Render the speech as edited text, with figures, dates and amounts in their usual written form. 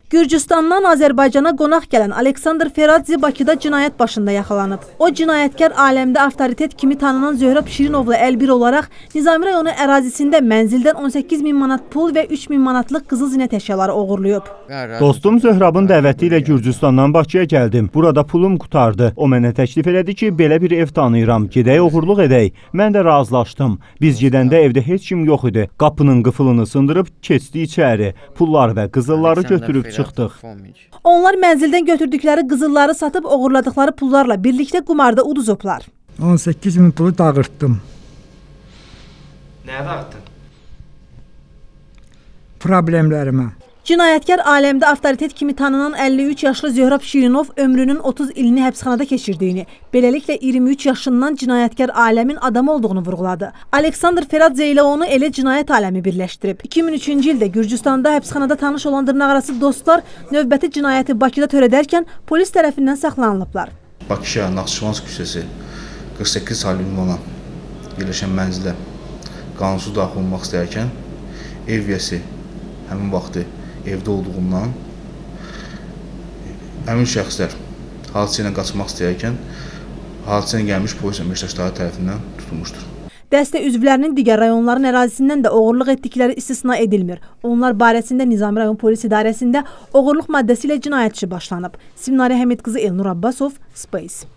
Gürcüstandan Azərbaycana qonaq gələn Aleksandr Feradze Bakıda cinayət başında yaxalanıb. O, cinayətkar aləmdə avtoritet kimi tanınan Zöhrab Şirinovla əlbir olaraq Nizami rayonu ərazisində mənzildən 18 min manat pul və 3 min manatlıq qızıl zinət əşyaları oğurlayıb. Dostum Zöhrabın dəvəti ilə Gürcüstandan Bakıya gəldim. Burada pulum qutardı. O mənə təklif elədi ki, belə bir ev tanıyıram. Gedək oğurluq edək. Mən də razılaşdım. Biz gedəndə evdə heç kim yox idi. Qapının qıfılını sındırıb keçdi içəri. Pullar və qızılları götürüb çıxdıq. Onlar mənzildən götürdükləri qızılları satıb oğurladıkları pullarla birlikdə qumarda uduzublar. 18 min pulu dağıtdım. Nəyə dağıtdın? Problemlərimə. Cinayətkar aləmdə avtoritet kimi tanınan 53 yaşlı Zöhrab Şirinov ömrünün 30 ilini həbsxanada keçirdiyini, beləliklə 23 yaşından cinayətkar aləmin adamı olduğunu vurğuladı. Aleksandr Feradze ilə onu elə cinayət aləmi birləşdirib. 2003-cü ildə Gürcüstanda həbsxanada tanış olan dırnaqarası dostlar növbəti cinayəti Bakıda törədərkən polis tərəfindən saxlanılıblar. Bakı şəhər Naxçıvan küçəsi 48 saylı ünvana yerləşən mənzilə qanunsuz daxil olmaq istəyərkən ev yəsi həmin vaxtı evdə olduğundan həmin şəxslər hadisə ilə qaçmaq istəyərkən hadisə ilə gəlmiş polis əməkdaşları tərəfindən tutulmuşdur. Dəstə üzvlərinin digər rayonların ərazisindən də oğurluq etdikləri istisna edilmir. Onlar barəsində Nizami rayon polis idarəsində oğurluq maddəsi ilə cinayət işi başlanıb. Simnarə Həmidqızı, Elnur Abbasov, Space.